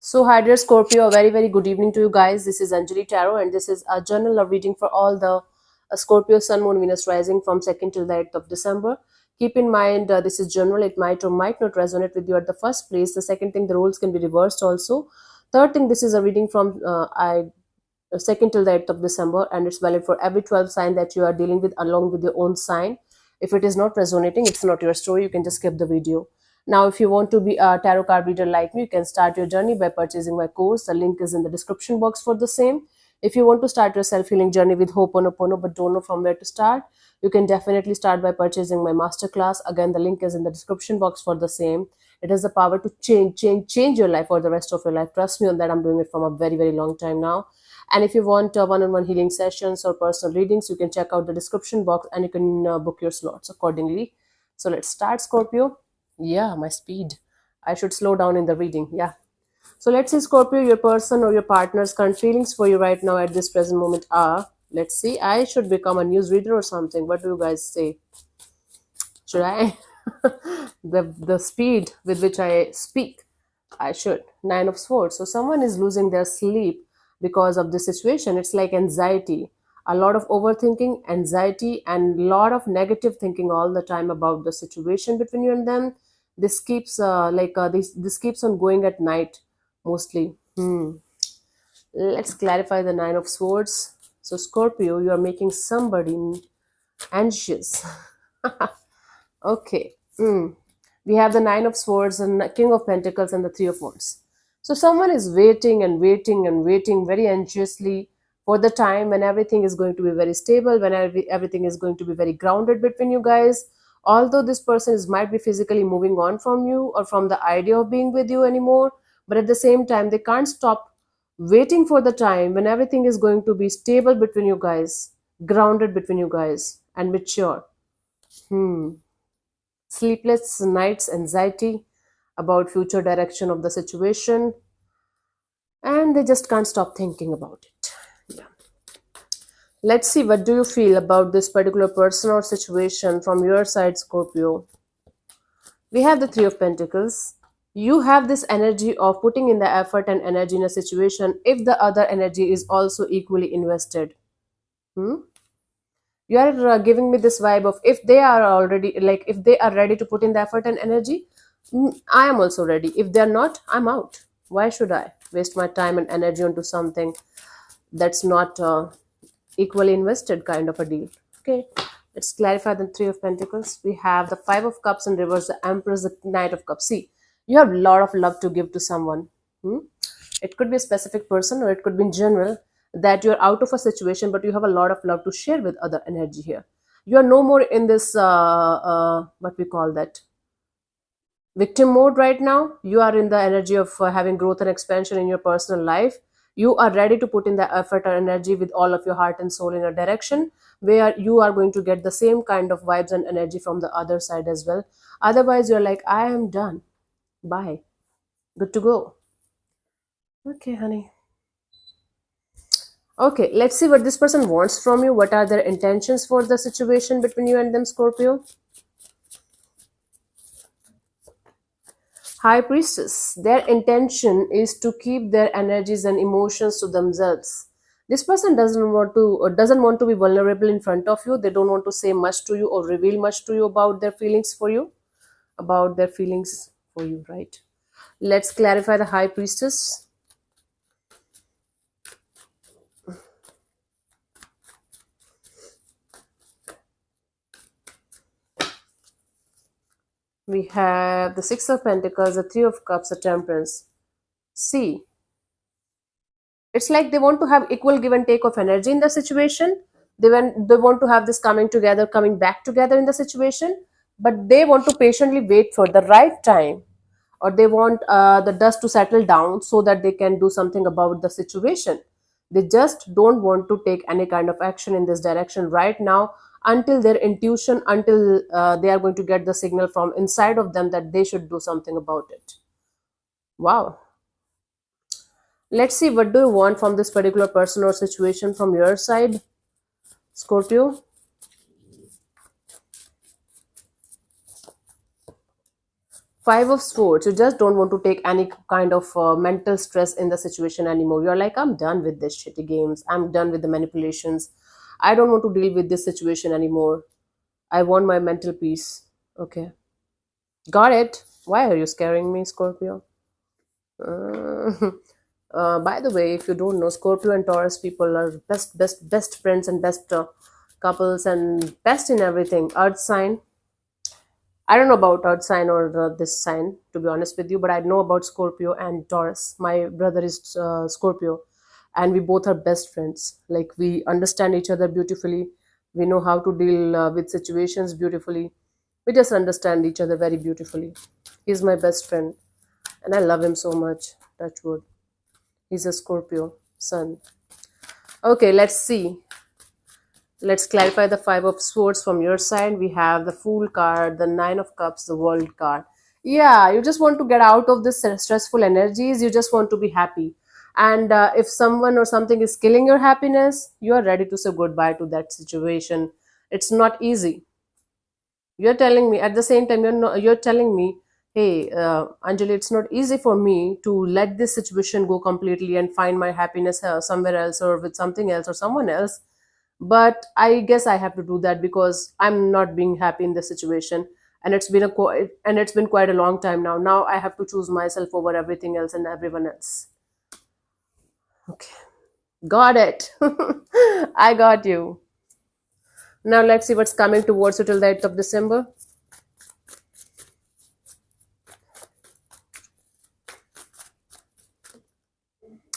So, hi dear Scorpio, a very good evening to you guys. This is Anjali Tarot, and this is a journal of reading for all the Scorpio Sun, Moon, Venus rising from 2nd till the 8th of December. Keep in mind, this is general, it might or might not resonate with you at the first place. The second thing, the roles can be reversed also. Third thing, this is a reading from 2nd till the 8th of December, and it's valid for every 12 sign that you are dealing with along with your own sign. If it is not resonating, it's not your story. You can just skip the video. Now, if you want to be a tarot card reader like me, you can start your journey by purchasing my course. The link is in the description box for the same. If you want to start your self-healing journey with Ho'oponopono but don't know from where to start, you can definitely start by purchasing my masterclass. Again, the link is in the description box for the same. It has the power to change your life for the rest of your life. Trust me on that. I'm doing it from a very long time now. And if you want one-on-one healing sessions or personal readings, you can check out the description box and you can book your slots accordingly. So let's start, Scorpio. Yeah, my speed. I should slow down in the reading. Yeah. So let's see, Scorpio, your person or your partner's current feelings for you right now at this present moment are. Let's see. I should become a newsreader or something. What do you guys say? Should I? The speed with which I speak. I should. Nine of Swords. So someone is losing their sleep because of this situation. It's like anxiety. A lot of overthinking, anxiety, and a lot of negative thinking all the time about the situation between you and them. This keeps this keeps on going at night mostly. Let's clarify the Nine of Swords. So Scorpio, you are making somebody anxious. Okay. We have the Nine of Swords and King of Pentacles and the Three of Wands. So someone is waiting and waiting and waiting very anxiously for the time when everything is going to be very stable, when everything is going to be very grounded between you guys. Although this person might be physically moving on from you or from the idea of being with you anymore, but at the same time, they can't stop waiting for the time when everything is going to be stable between you guys, grounded between you guys, and mature. Sleepless nights, anxiety about future direction of the situation, and they just can't stop thinking about it. Yeah. Let's see, what do you feel about this particular person or situation from your side, Scorpio? We have the Three of Pentacles. You have this energy of putting in the effort and energy in a situation if the other energy is also equally invested. Hmm? You are giving me this vibe of if they are already, like, if they are ready to put in the effort and energy, I am also ready. If they're not, I'm out. Why should I waste my time and energy onto something that's not equally invested kind of a deal? Okay, let's clarify the Three of Pentacles. We have the Five of Cups in reverse, the Empress, the Knight of Cups. See, you have a lot of love to give to someone. It could be a specific person or it could be in general, that you're out of a situation but you have a lot of love to share with other energy here. You are no more in this what we call that victim mode right now. You are in the energy of having growth and expansion in your personal life. You are ready to put in the effort and energy with all of your heart and soul in a direction where you are going to get the same kind of vibes and energy from the other side as well. Otherwise you're like, I am done, bye, good to go. Okay, honey. Okay, let's see what this person wants from you. What are their intentions for the situation between you and them, Scorpio? High Priestess. Their intention is to keep their energies and emotions to themselves. This person doesn't want to be vulnerable in front of you. They don't want to say much to you or reveal much to you about their feelings for you, right? Let's clarify the High Priestess. We have the Six of Pentacles, the Three of Cups, the Temperance. See, it's like they want to have equal give and take of energy in the situation. They want to have this coming back together in the situation, but they want to patiently wait for the right time, or they want the dust to settle down so that they can do something about the situation. They just don't want to take any kind of action in this direction right now until their intuition, until they are going to get the signal from inside of them that they should do something about it. Wow. Let's see, what do you want from this particular person or situation from your side, Scorpio? Five of Swords. You just don't want to take any kind of mental stress in the situation anymore. You're like, I'm done with this shitty games. I'm done with the manipulations. I don't want to deal with this situation anymore. I want my mental peace. Okay. Got it. Why are you scaring me, Scorpio? Uh, by the way, if you don't know, Scorpio and Taurus people are best friends and best couples and best in everything. Earth sign. I don't know about Earth sign or this sign, to be honest with you, but I know about Scorpio and Taurus. My brother is Scorpio, and we both are best friends. Like, we understand each other beautifully. We know how to deal with situations beautifully. We just understand each other very beautifully. He's my best friend, and I love him so much. Touch wood. He's a Scorpio sun. Okay, let's see. Let's clarify the Five of Swords from your side. We have the Fool card, the Nine of Cups, the World card. Yeah, you just want to get out of this stressful energies. You just want to be happy. And if someone or something is killing your happiness, you are ready to say goodbye to that situation. It's not easy. You're telling me at the same time, you're telling me, hey, Anjali, it's not easy for me to let this situation go completely and find my happiness somewhere else or with something else or someone else, but I guess I have to do that because I'm not being happy in this situation, and it's been quite a long time now I have to choose myself over everything else and everyone else. Okay, got it. I got you. Now let's see what's coming towards you till the 8th of December.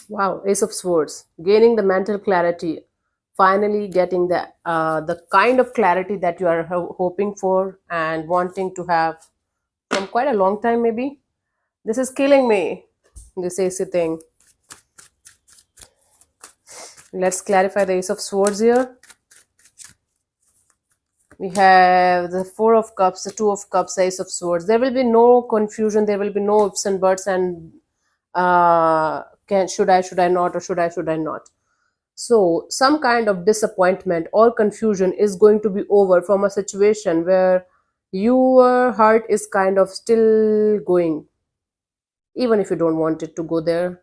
Wow, Ace of Swords, gaining the mental clarity, finally getting the kind of clarity that you are hoping for and wanting to have from quite a long time, maybe. This is killing me, this AC thing. Let's clarify the Ace of Swords here. We have the Four of Cups, the Two of Cups, the Ace of Swords. There will be no confusion. There will be no ifs and buts and should I not, or should I not. So some kind of disappointment or confusion is going to be over from a situation where your heart is kind of still going, even if you don't want it to go there.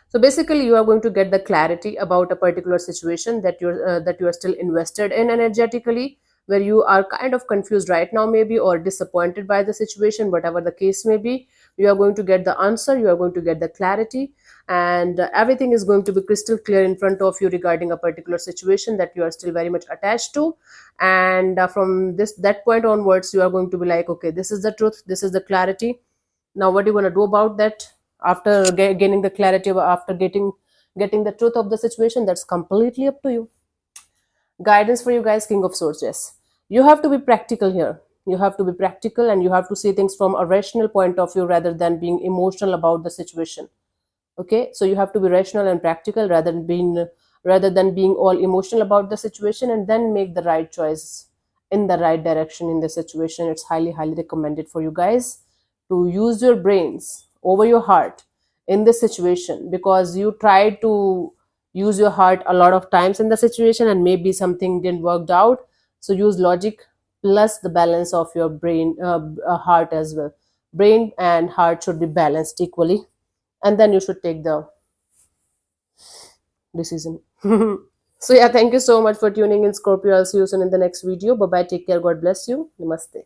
So basically, you are going to get the clarity about a particular situation that you are still invested in energetically, where you are kind of confused right now, maybe, or disappointed by the situation, whatever the case may be. You are going to get the answer. You are going to get the clarity, and everything is going to be crystal clear in front of you regarding a particular situation that you are still very much attached to. And from this that point onwards, you are going to be like, okay, this is the truth. This is the clarity. Now what do you want to do about that after gaining the clarity, after getting the truth of the situation? That's completely up to you. Guidance for you guys, King of Swords. Yes, you have to be practical here. You have to be practical, and you have to see things from a rational point of view rather than being emotional about the situation. Okay, so you have to be rational and practical rather than being all emotional about the situation, and then make the right choice in the right direction in the situation. It's highly recommended for you guys to use your brains over your heart in this situation, because you tried to use your heart a lot of times in the situation and maybe something didn't work out. So use logic plus the balance of your heart as well. Brain and heart should be balanced equally, and then you should take the decision. So yeah, thank you so much for tuning in, Scorpio. I'll see you soon in the next video. Bye bye, take care, God bless you, namaste.